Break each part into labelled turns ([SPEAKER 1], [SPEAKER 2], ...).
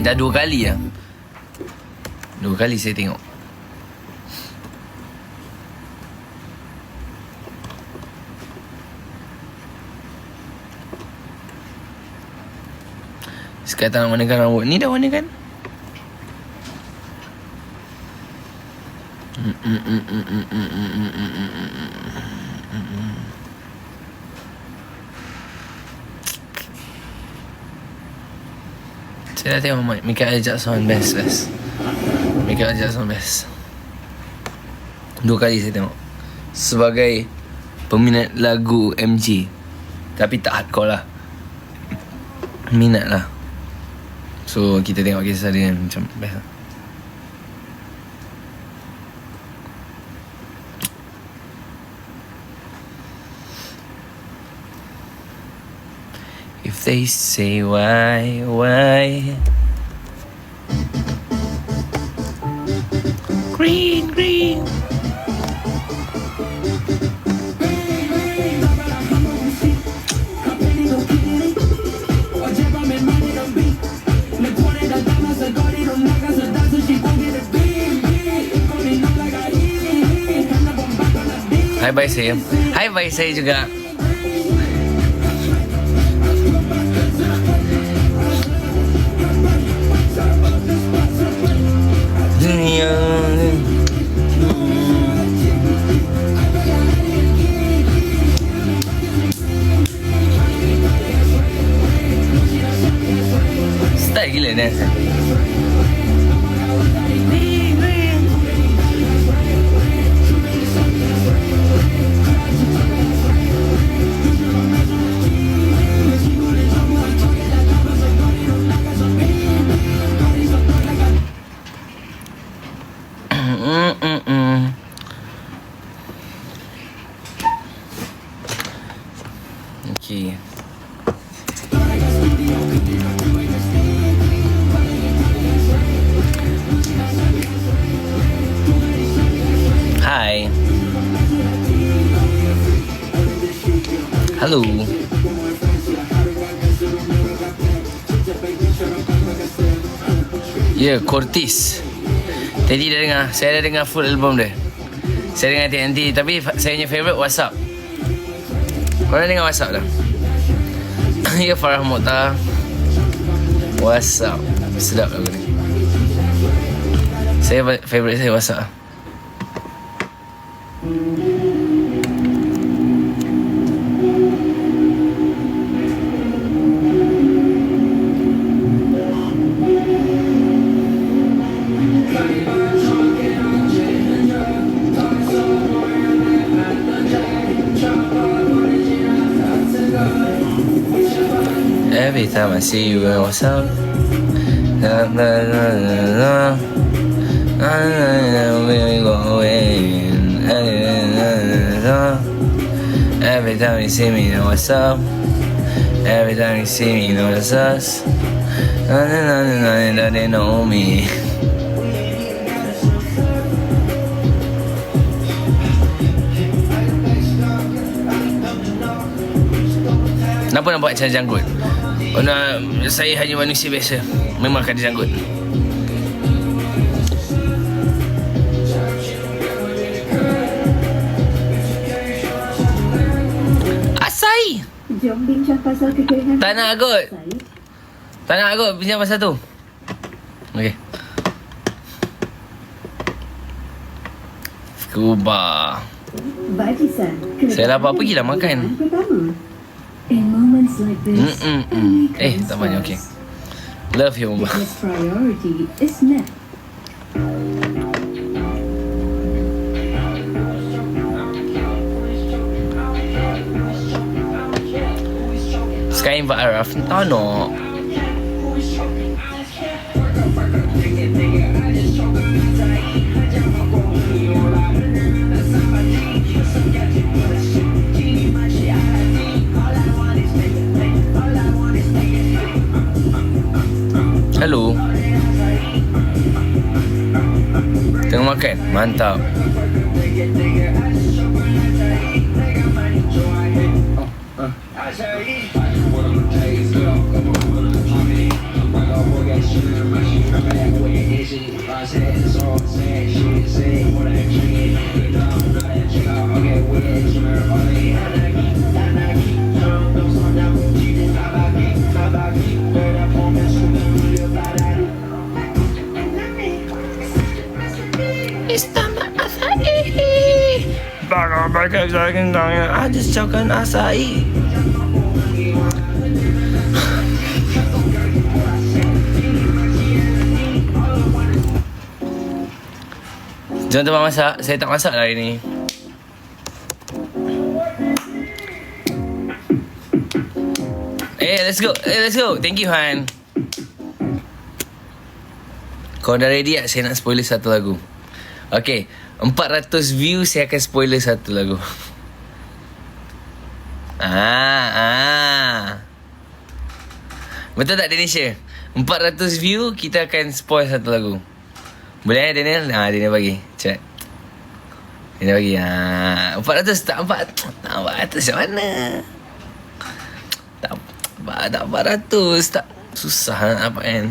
[SPEAKER 1] Dah 2 kali lah. 2 kali saya tengok. Sekarang warnakan rambut. Ni dah warnakan. Saya dah tengok Michael Jackson best. Michael Jackson best. 2 kali saya tengok. Sebagai peminat lagu MJ. Tapi tak hardcore lah. Minat lah. So kita tengok kisah dia macam best lah. If they say why green Hai bye saya. Hai bye saya juga. Dunia style gila ni. Okay. Hi. Hello. Ya, Cortis. Tadi dah dengar. Saya dah dengar full album dia. Saya dengar TNT. Tapi saya punya favourite WhatsApp. Kau dah dengar WhatsApp dah? Ya, Farah Mokhtar. WhatsApp. Sedap lagu ni. Saya favourite saya WhatsApp. Every time I see you on WhatsApp, every time you see me on WhatsApp, every time you see me on WhatsApp, they know me. Kenapa nak buat macam janggut? Oh, nak, saya hanya manusia biasa. Memang akan dijanggut. Asai!
[SPEAKER 2] Jom bincang pasal kekeringan.
[SPEAKER 1] Tak nak kot. Tak nak kot bincang pasal tu. Okey. Scuba.
[SPEAKER 2] Bajisan.
[SPEAKER 1] Saya lapar, pergilah makan.
[SPEAKER 2] Pertama. In moments like this,
[SPEAKER 1] tak banyak, okey. Love you, Mama.
[SPEAKER 2] His priority is net.
[SPEAKER 1] Sky invite Araf. Oh no. Hello. Tengah makan. Mantap. Bakar sayang yang ada cakan asai. Jom tempat masak. Saya tak masak lah hari ni. Let's go. Let's go. Thank you, Han. Kau dah ready tak? Saya nak spoiler satu lagu. Okay, 400 view saya akan spoiler satu lagu. Betul tak, Danisha? 400 view kita akan spoil satu lagu. Boleh Daniel? Daniel bagi. Cepat. Daniel bagi. 400 tak 400 macam mana? Tak 400 tak. Susah nak dapat kan.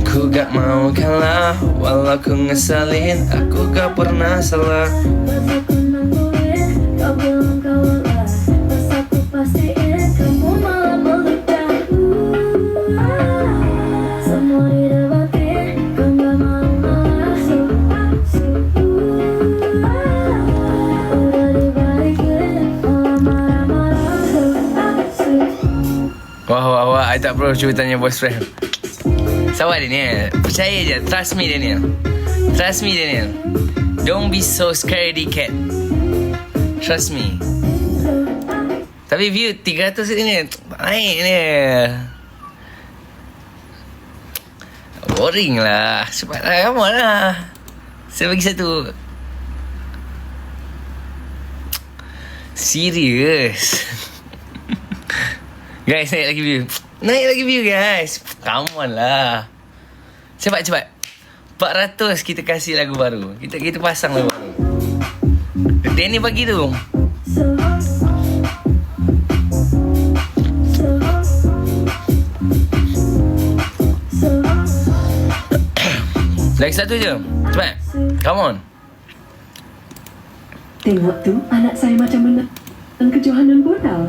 [SPEAKER 1] Ku gak mau kalah, walau ku ngesalin, aku gak pernah salah.
[SPEAKER 2] Masa ku nungguin, kau bilang kau lelah. Masa ku pastiin, kamu malah meludah. Semua didapatin, kau gak mau ngalah. Udah dibalikin, malah marah-marah.
[SPEAKER 1] Wah, I tak perlu cuba tanya boyfriend. Sabar Daniel, percaya je, trust me Daniel. Trust me Daniel. Don't be so scaredy cat. Trust me. Tapi view 300 ni naik ni. Boring lah. Cepatlah, come on lah. Saya bagi satu. Serius. Guys, naik lagi view. Naik lagi view guys. Come on lah. Cepat. 400 kita kasih lagu baru. Kita pasang lagu baru. Danny bagi tu. Lagi satu je. Cepat. Come on.
[SPEAKER 2] Tengok tu, anak saya macam menang kejohanan bola.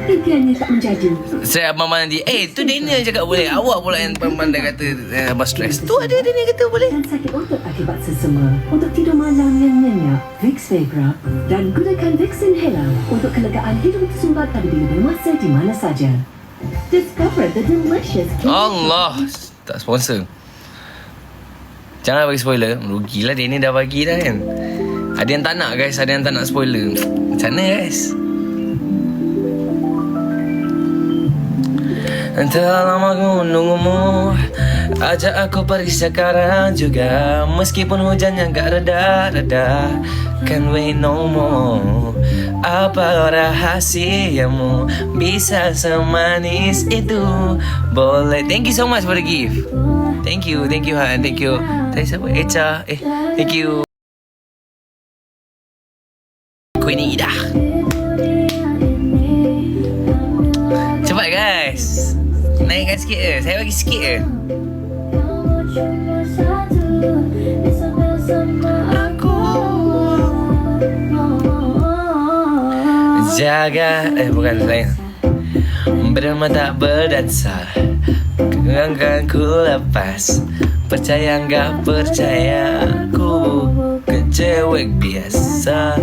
[SPEAKER 2] Impiannya tak menjadi.
[SPEAKER 1] Saya abang nanti. Tu Daniel cakap boleh. Awak pula yang pandai kata abang stres. Tu ada Daniel kata boleh.
[SPEAKER 2] Dan sakit otot akibat sesama. Untuk tidur malam yang nyenyak, Vicks Vapora dan gunakan Vicks Inhaler untuk kelegaan hidup tersumbat pada bila masa di mana saja. Discover the delicious.
[SPEAKER 1] Allah. Tak sponsor. Jangan bagi spoiler. Rugilah Daniel dah bagi dah kan. Ada yang tak nak guys. Ada yang tak nak spoiler. Macam mana guys? Telah lama aku menunggumu. Ajak aku pergi sekarang juga. Meskipun hujannya gak reda-reda. Can wait no more. Apa rahasiamu bisa semanis itu? Boleh. Thank you so much for the gift. Thank you Han. Thank you. Tadi siapa? Echa. Thank you Queen Ida. Cepat guys. Naikkan sikit je. Saya bagi sikit je. Aku jaga. Bukan lain. Bermata berdansa. Akan ku lepas. Percaya enggak percaya. Aku bukan cewek biasa.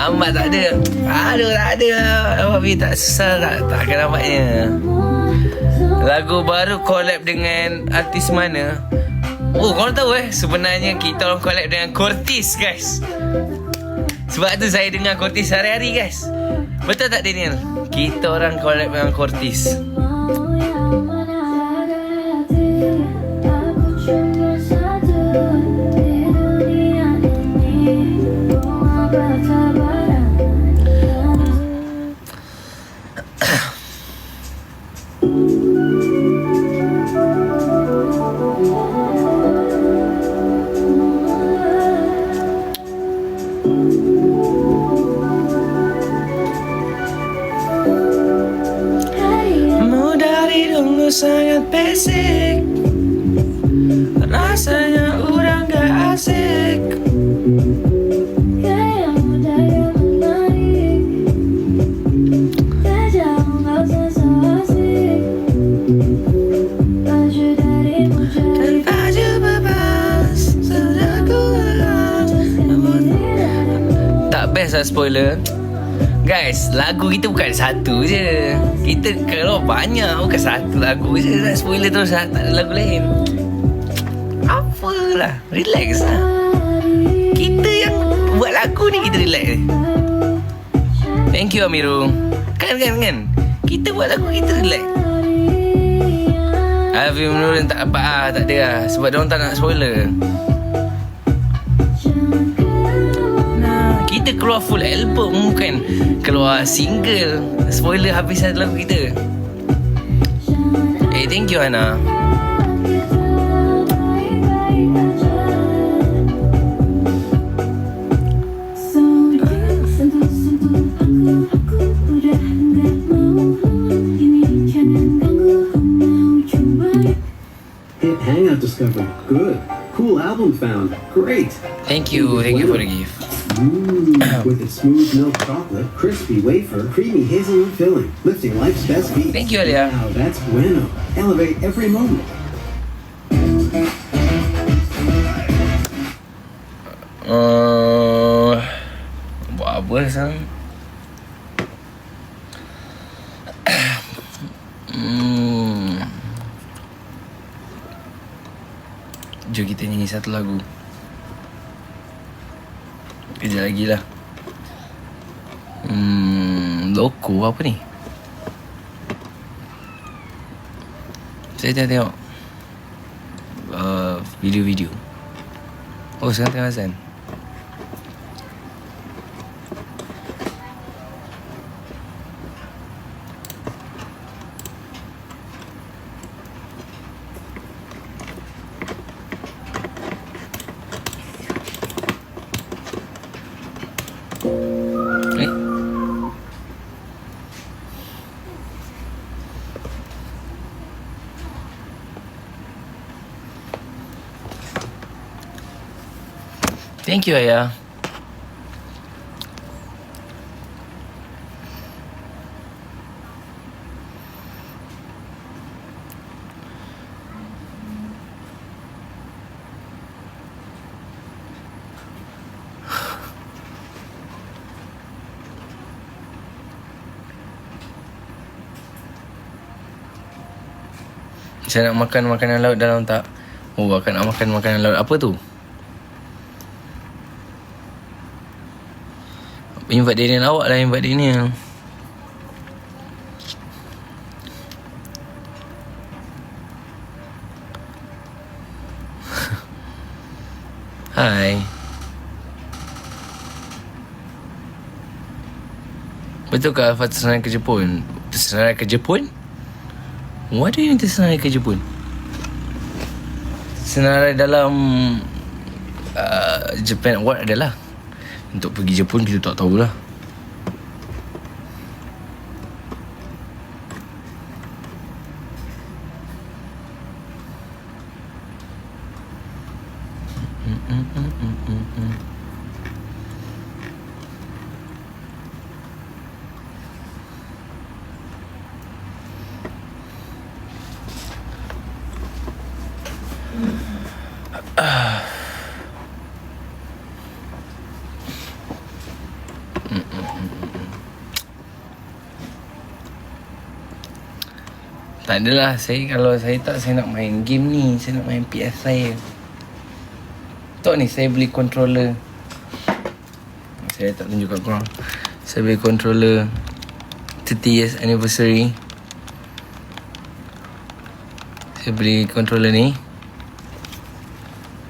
[SPEAKER 1] Amat tak ada. Aduh tak ada. Tapi tak susah tak akan dapatnya. Lagu baru collab dengan artis mana? Korang tahu sebenarnya kita orang collab dengan Cortis guys. Sebab tu saya dengar Cortis hari-hari guys. Betul tak Daniel? Kita orang collab dengan Cortis. sangat basic. Rasanya orang gak asik.
[SPEAKER 2] Gayamu daya menarik. Wajahmu gak usah so asik. Baju darimu jadi
[SPEAKER 1] Baju bebas sudah ku lelah. Tak best lah spoiler. Guys, lagu kita bukan satu je. Kita kalau banyak, bukan satu lagu je. Nak spoiler terus lah, tak ada lagu lain. Apalah, relax lah. Kita yang buat lagu ni, kita relax ni. Thank you Amirul. Kan kita buat lagu, kita relax. Alvin Nurul tak apa tak ada lah. Sebab diorang tak nak spoiler. Kita keluar full album, bukan keluar single. Spoiler habis satu lagu kita. Thank you Hana.
[SPEAKER 3] Hit Hangout discovered. Good. Cool album found. Great.
[SPEAKER 1] Thank you for the gift.
[SPEAKER 3] With its smooth milk chocolate, crispy wafer, creamy hazelnut filling, lifting life's best beats.
[SPEAKER 1] Thank you, Alia.
[SPEAKER 3] Wow, that's bueno. Elevate every moment.
[SPEAKER 1] Buat apa sekarang? Jom kita nyanyi satu lagu. Kejap lagi lah. Loko apa ni? Saya tengok video-video. Oh, sekarang tengah azan. Thank you, Ayah. Saya nak makan makanan laut dalam tak? Oh, akan nak makan makanan laut. Apa tu? Invite Daniel, awak lah invite Daniel. Hai. Betul ke Alfa tersenarai ke Jepun? Tersenarai ke Jepun? What do you mean tersenarai ke Jepun? Senarai dalam Japan Award adalah untuk pergi Jepun, kita tak tahulah. Tak adalah, kalau saya nak main game ni, saya nak main PS saya. Tok ni saya beli controller. Saya tak tunjuk kat korang. Saya beli controller 30 years anniversary. Saya beli controller ni.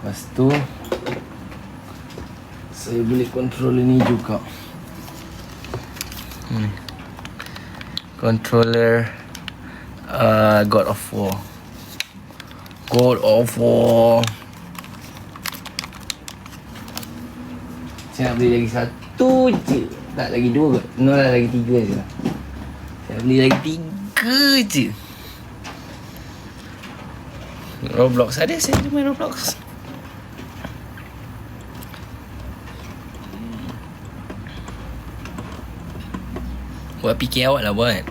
[SPEAKER 1] Lepas tu saya beli controller ni juga. Controller God of War. Saya nak beli lagi satu je. Tak, lagi dua kot. No lah, lagi tiga je lah. Saya beli lagi tiga je. Roblox. Ada saya main Roblox. Buat fikir awak lah buat.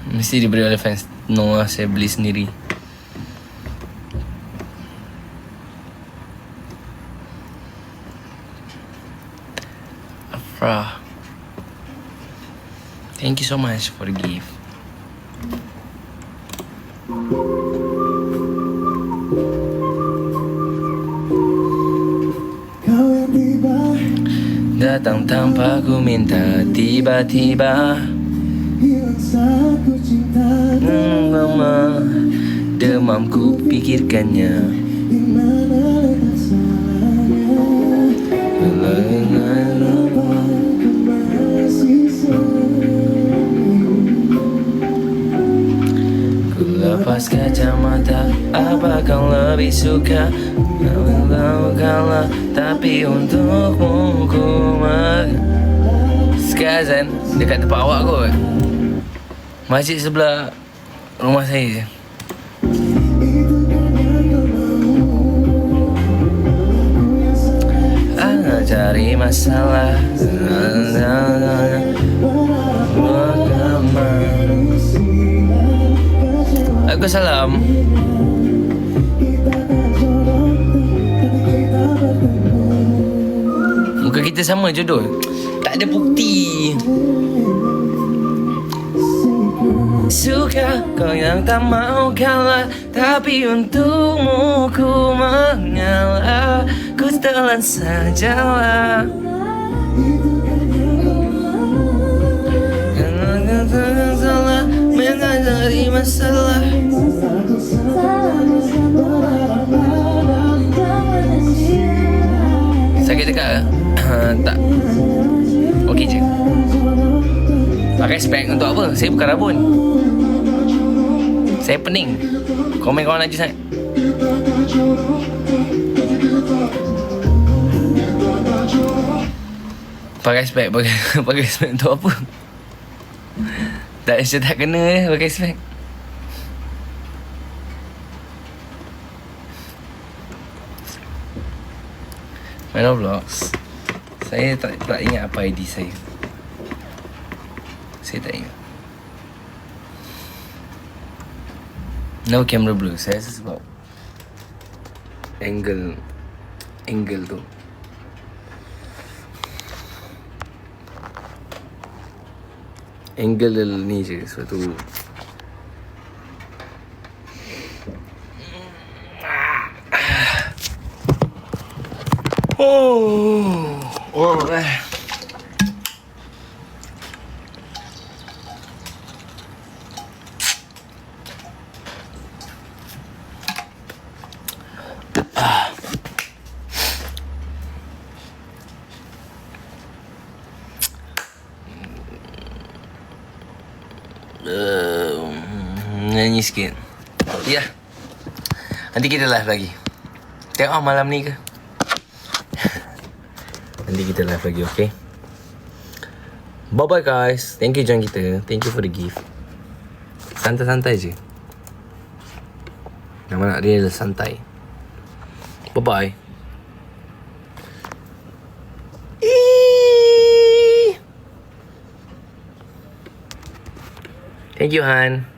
[SPEAKER 1] Mesti diberi oleh fans. No lah, saya beli sendiri. Afra, thank you so much for the gift. Datang tanpa ku minta, tiba-tiba lama demam ku pikirkannya. Ku lepas kacamata, apa kau lebih suka? Kau kalah, tapi untukmu ku sekarang dekat tempat awak kot. Masjid sebelah rumah saya je. Anak cari masalah. Waalaikumsalam. Muka kita sama jodoh. Tak ada bukti. Suka kau yang tak mau kalah, tapi untukmu ku mengalah. Ku telan sajalah. Jangan salah menghadapi masalah. Sakit dekat ke? Tak. Okey je. Pakai spek untuk apa? Saya bukan rabun. Saya pening. Komen kawan laju sangat. Pakai spek. Pakai spek untuk apa? Tak kena pakai spek. Main Roblox. Saya tak ingat apa ID saya. Saya tak ingat. No camera blue. Saya rasa sebab Angle tu. Angle ni je. Sebab tu nyanyi sikit. Ya. Nanti kita live lagi. Tengok malam ni ke? Nanti kita live lagi, okay? Bye-bye guys. Thank you join kita. Thank you for the gift. Santai-santai je. Nama nak dia adalah santai. Bye-bye. Thank you Han.